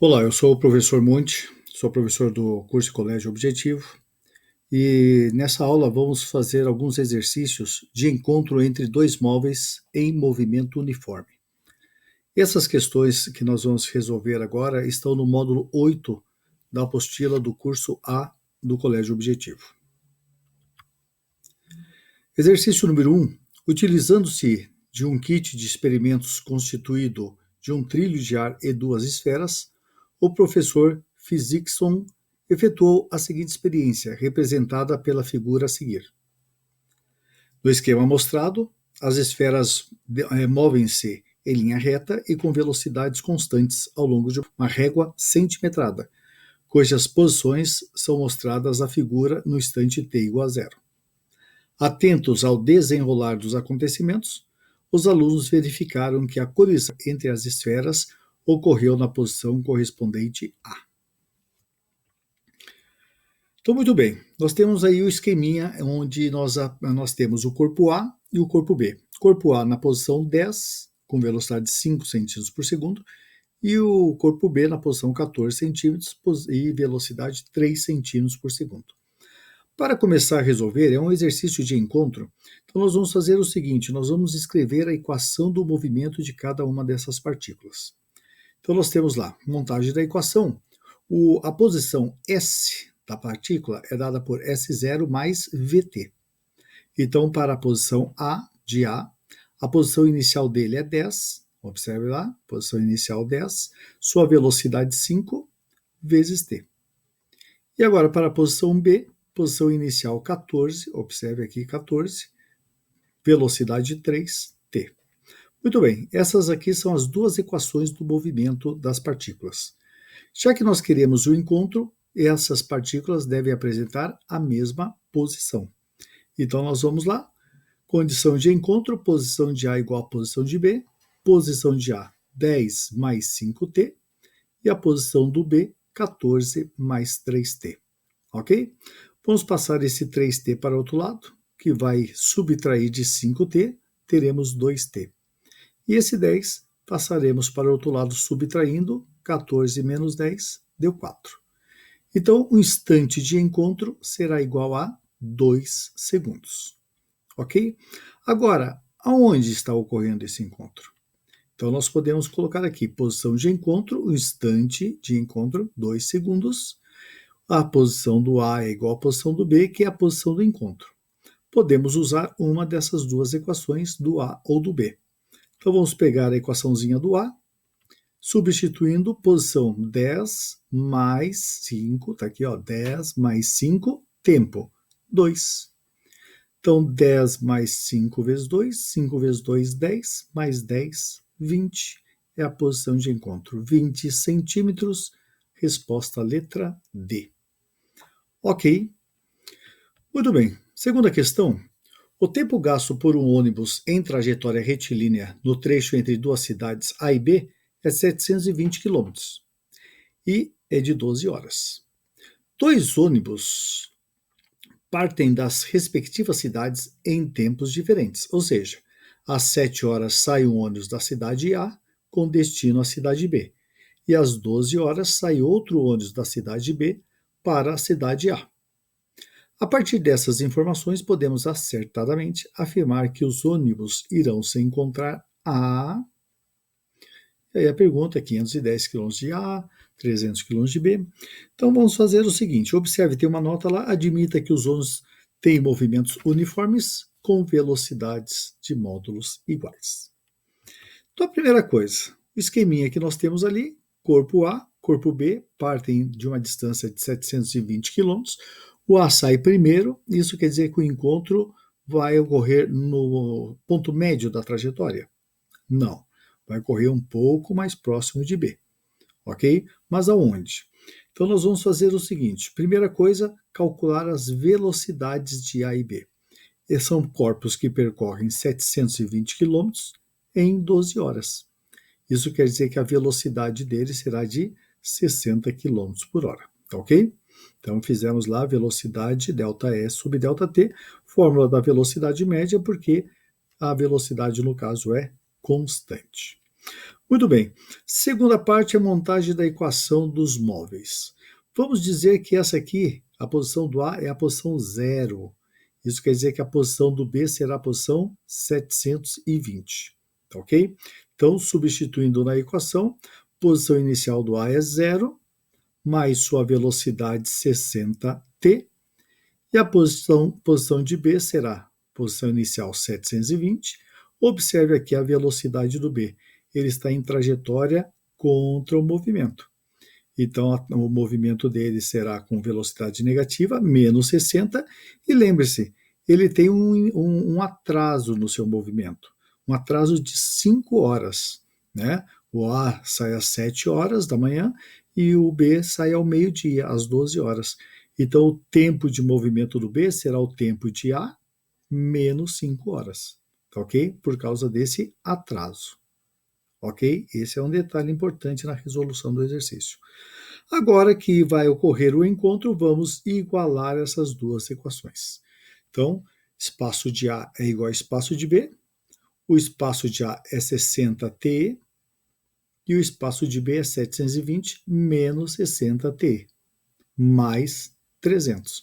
Olá, eu sou o professor Monte, sou professor do curso Colégio Objetivo e nessa aula vamos fazer alguns exercícios de encontro entre dois móveis em movimento uniforme. Essas questões que nós vamos resolver agora estão no módulo 8 da apostila do curso A do Colégio Objetivo. Exercício número 1. Utilizando-se de um kit de experimentos constituído de um trilho de ar e duas esferas, o professor Physicson efetuou a seguinte experiência, representada pela figura a seguir. No esquema mostrado, as esferas movem-se em linha reta e com velocidades constantes ao longo de uma régua centimetrada, cujas posições são mostradas à figura no instante t igual a zero. Atentos ao desenrolar dos acontecimentos, os alunos verificaram que a colisão entre as esferas ocorreu na posição correspondente a. Então, muito bem, nós temos aí o esqueminha onde nós temos o corpo A e o corpo B. Corpo A na posição 10, com velocidade de 5 centímetros por segundo, e o corpo B na posição 14 centímetros e velocidade 3 centímetros por segundo. Para começar a resolver, é um exercício de encontro, então nós vamos fazer o seguinte, nós vamos escrever a equação do movimento de cada uma dessas partículas. Então nós temos lá, montagem da equação, a posição S da partícula é dada por S0 mais VT. Então para a posição A, de A, a posição inicial dele é 10, observe lá, posição inicial 10, sua velocidade 5 vezes T. E agora para a posição B, posição inicial 14, observe aqui 14, velocidade 3, T. Muito bem, essas aqui são as duas equações do movimento das partículas. Já que nós queremos o encontro, essas partículas devem apresentar a mesma posição. Então nós vamos lá, condição de encontro, posição de A igual a posição de B, posição de A 10 mais 5T e a posição do B 14 mais 3T. Ok? Vamos passar esse 3T para o outro lado, que vai subtrair de 5T, teremos 2T. E esse 10 passaremos para o outro lado subtraindo, 14 menos 10 deu 4. Então, o instante de encontro será igual a 2 segundos. Ok? Agora, aonde está ocorrendo esse encontro? Então, nós podemos colocar aqui posição de encontro, o instante de encontro, 2 segundos. A posição do A é igual à posição do B, que é a posição do encontro. Podemos usar uma dessas duas equações, do A ou do B. Então, vamos pegar a equaçãozinha do A, substituindo posição 10 mais 5, está aqui, ó, 10 mais 5, tempo, 2. Então, 10 mais 5 vezes 2, 5 vezes 2, 10, mais 10, 20, é a posição de encontro, 20 centímetros, resposta letra D. Ok. Muito bem. Segunda questão. O tempo gasto por um ônibus em trajetória retilínea no trecho entre duas cidades A e B é 720 km e é de 12 horas. Dois ônibus partem das respectivas cidades em tempos diferentes, ou seja, às 7 horas sai um ônibus da cidade A com destino à cidade B e às 12 horas sai outro ônibus da cidade B para a cidade A. A partir dessas informações, podemos acertadamente afirmar que os ônibus irão se encontrar a... E aí a pergunta é 510 km de A, 300 km de B. Então vamos fazer o seguinte, observe, tem uma nota lá, admita que os ônibus têm movimentos uniformes com velocidades de módulos iguais. Então a primeira coisa, o esqueminha que nós temos ali, corpo A, corpo B, partem de uma distância de 720 km, o A sai primeiro, isso quer dizer que o encontro vai ocorrer no ponto médio da trajetória? Não, vai ocorrer um pouco mais próximo de B, ok? Mas aonde? Então nós vamos fazer o seguinte, primeira coisa, calcular as velocidades de A e B. E são corpos que percorrem 720 km em 12 horas. Isso quer dizer que a velocidade deles será de 60 km por hora, ok? Então fizemos lá a velocidade ΔE sobre ΔT, fórmula da velocidade média, porque a velocidade no caso é constante. Muito bem. Segunda parte é a montagem da equação dos móveis. Vamos dizer que essa aqui, a posição do A é a posição zero. Isso quer dizer que a posição do B será a posição 720. Tá ok? Então, substituindo na equação, posição inicial do A é zero, mais sua velocidade 60t, e a posição de B será posição inicial 720. Observe aqui a velocidade do B. Ele está em trajetória contra o movimento. Então, o movimento dele será com velocidade negativa, menos 60. E lembre-se, ele tem um atraso no seu movimento, um atraso de 5 horas. Né? O A sai às 7 horas da manhã e o B sai ao meio-dia, às 12 horas. Então, o tempo de movimento do B será o tempo de A menos 5 horas, ok? Por causa desse atraso, ok? Esse é um detalhe importante na resolução do exercício. Agora que vai ocorrer o encontro, vamos igualar essas duas equações. Então, espaço de A é igual a espaço de B, o espaço de A é 60t e o espaço de B é 720 menos 60t, mais 300.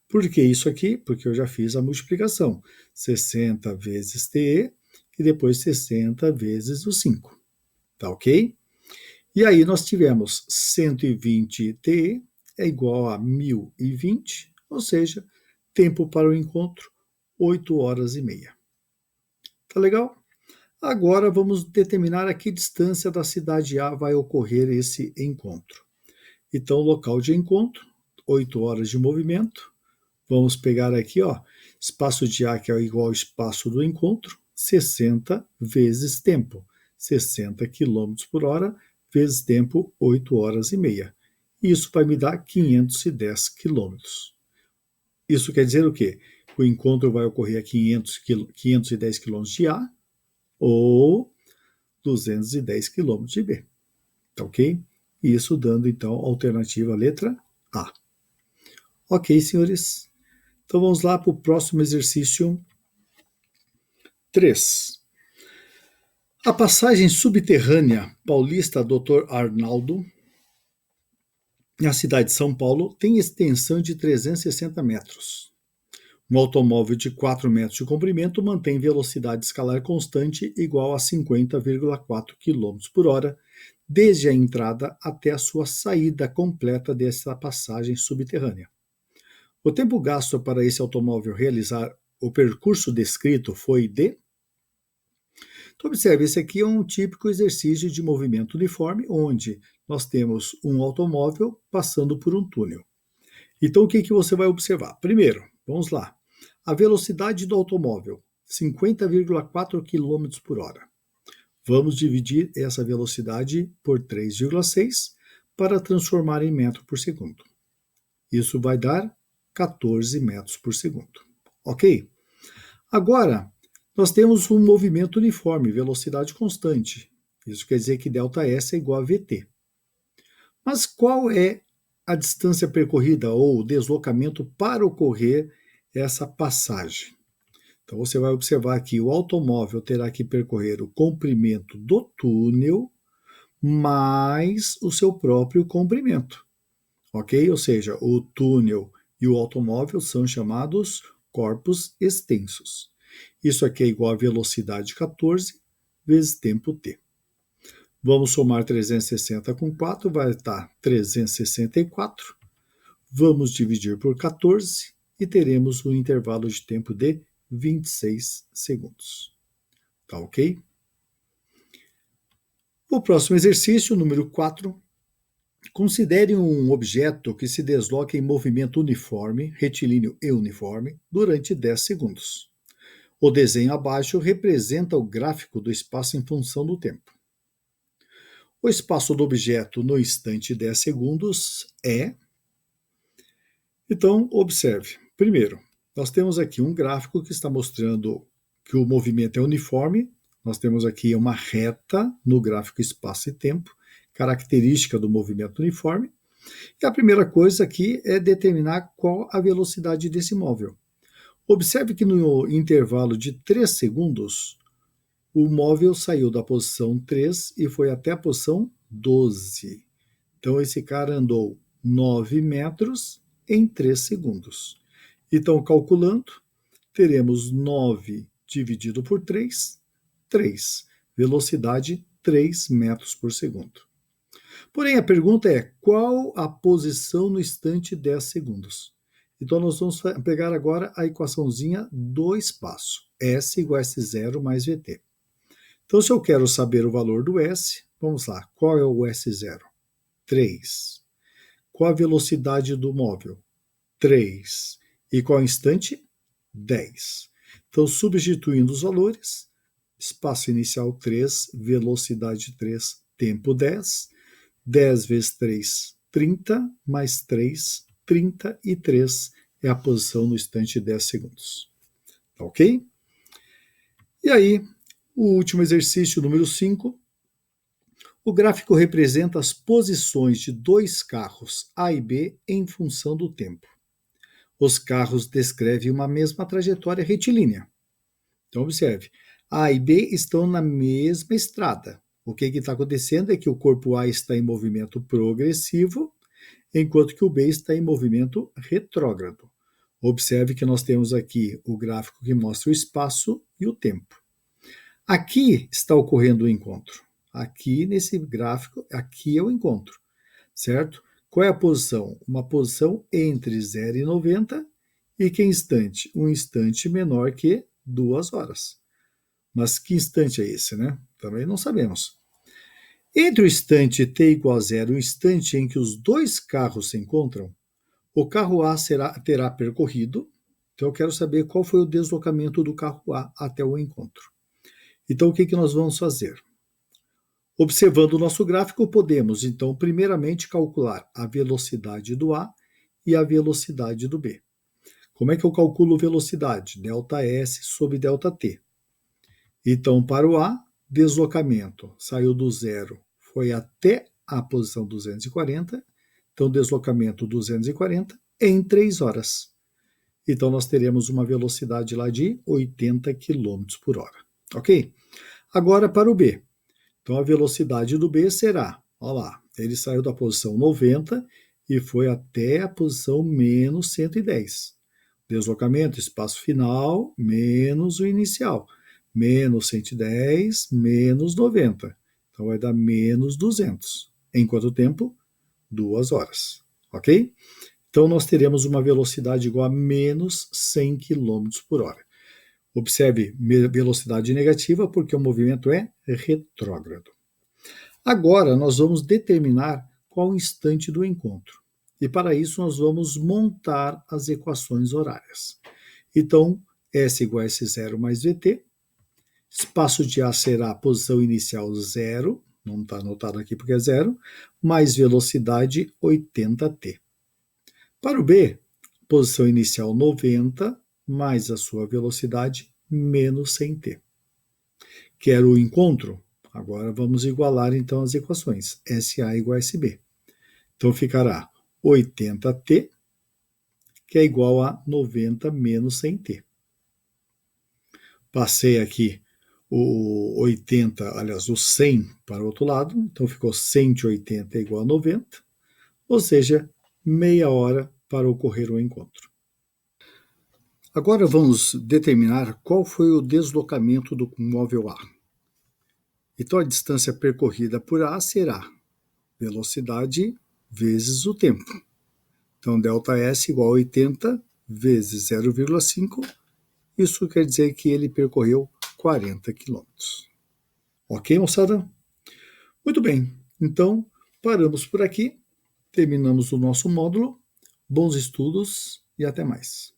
Por que isso aqui? Porque eu já fiz a multiplicação. 60 vezes TE e depois 60 vezes o 5. Tá ok? E aí nós tivemos 120 TE é igual a 1020, ou seja, tempo para o encontro, 8 horas e meia. Tá legal? Agora vamos determinar a que distância da cidade A vai ocorrer esse encontro. Então, local de encontro, 8 horas de movimento. Vamos pegar aqui, ó, espaço de A que é igual ao espaço do encontro, 60 vezes tempo, 60 km por hora, vezes tempo, 8 horas e meia. Isso vai me dar 510 km. Isso quer dizer o quê? O encontro vai ocorrer a 510 km de A ou 210 km de B. Tá ok? Isso dando, então, a alternativa letra A. Ok, senhores? Então vamos lá para o próximo exercício 3. A passagem subterrânea Paulista Dr. Arnaldo, na cidade de São Paulo, tem extensão de 360 metros. Um automóvel de 4 metros de comprimento mantém velocidade escalar constante igual a 50,4 km por hora, desde a entrada até a sua saída completa dessa passagem subterrânea. O tempo gasto para esse automóvel realizar o percurso descrito foi de... Então, observe, esse aqui é um típico exercício de movimento uniforme, onde nós temos um automóvel passando por um túnel. Então, o que você vai observar? Primeiro, vamos lá. A velocidade do automóvel, 50,4 km por hora. Vamos dividir essa velocidade por 3,6 para transformar em metro por segundo. Isso vai dar 14 metros por segundo. Ok? Agora, nós temos um movimento uniforme, velocidade constante. Isso quer dizer que ΔS é igual a VT. Mas qual é a distância percorrida ou deslocamento para ocorrer essa passagem? Então, você vai observar que o automóvel terá que percorrer o comprimento do túnel mais o seu próprio comprimento. Ok? Ou seja, o túnel e o automóvel são chamados corpos extensos. Isso aqui é igual a velocidade 14 vezes tempo t. Vamos somar 360 com 4, vai estar 364. Vamos dividir por 14 e teremos um intervalo de tempo de 26 segundos. Tá ok? O próximo exercício, número 4. Considere um objeto que se desloca em movimento uniforme, retilíneo e uniforme, durante 10 segundos. O desenho abaixo representa o gráfico do espaço em função do tempo. O espaço do objeto no instante 10 segundos é... Então, observe. Primeiro, nós temos aqui um gráfico que está mostrando que o movimento é uniforme. Nós temos aqui uma reta no gráfico espaço e tempo, característica do movimento uniforme. E a primeira coisa aqui é determinar qual a velocidade desse móvel. Observe que no intervalo de 3 segundos, o móvel saiu da posição 3 e foi até a posição 12. Então, esse cara andou 9 metros em 3 segundos. Então, calculando, teremos 9 dividido por 3, 3. Velocidade 3 metros por segundo. Porém, a pergunta é, qual a posição no instante 10 segundos? Então, nós vamos pegar agora a equaçãozinha do espaço. S igual a S0 mais VT. Então, se eu quero saber o valor do S, vamos lá. Qual é o S0? 3. Qual a velocidade do móvel? 3. E qual instante? 10. Então, substituindo os valores, espaço inicial 3, velocidade 3, tempo 10. 10 vezes 3, 30, mais 3, 33 é a posição no instante 10 segundos. Tá ok? E aí, o último exercício, número 5. O gráfico representa as posições de dois carros A e B em função do tempo. Os carros descrevem uma mesma trajetória retilínea. Então, observe, A e B estão na mesma estrada. O que está acontecendo é que o corpo A está em movimento progressivo, enquanto que o B está em movimento retrógrado. Observe que nós temos aqui o gráfico que mostra o espaço e o tempo. Aqui está ocorrendo o encontro. Aqui nesse gráfico, aqui é o encontro, certo? Qual é a posição? Uma posição entre 0 e 90 e que instante? Um instante menor que 2 horas. Mas que instante é esse, né? Também não sabemos. Entre o instante t igual a 0 e o instante em que os dois carros se encontram, o carro A terá percorrido, então eu quero saber qual foi o deslocamento do carro A até o encontro. Então, o que nós vamos fazer? Observando o nosso gráfico, podemos, então, primeiramente calcular a velocidade do A e a velocidade do B. Como é que eu calculo velocidade? ΔS sobre ΔT. Então, para o A, deslocamento saiu do zero, foi até a posição 240, então deslocamento 240 em 3 horas. Então, nós teremos uma velocidade lá de 80 km por hora, ok? Agora, para o B. Então, a velocidade do B será, olha lá, ele saiu da posição 90 e foi até a posição menos 110. Deslocamento, espaço final, menos o inicial. Menos 110, menos 90. Então, vai dar menos 200. Em quanto tempo? 2 horas. Ok? Então, nós teremos uma velocidade igual a menos 100 km por hora. Observe velocidade negativa porque o movimento é retrógrado. Agora, nós vamos determinar qual o instante do encontro. E para isso, nós vamos montar as equações horárias. Então, S igual a S0 mais VT. Espaço de A será a posição inicial 0, não está anotado aqui porque é 0, mais velocidade 80t. Para o B, posição inicial 90, mais a sua velocidade menos 100t. Quero o encontro? Agora vamos igualar então as equações. SA igual a SB. Então ficará 80t, que é igual a 90 menos 100t. Passei aqui o 80, aliás, o 100 para o outro lado, então ficou 180 igual a 90, ou seja, meia hora para ocorrer o encontro. Agora vamos determinar qual foi o deslocamento do móvel A. Então a distância percorrida por A será velocidade vezes o tempo. Então ΔS igual a 80 vezes 0,5, isso quer dizer que ele percorreu 40 km. Ok, moçada? Muito bem, então paramos por aqui, terminamos o nosso módulo. Bons estudos e até mais.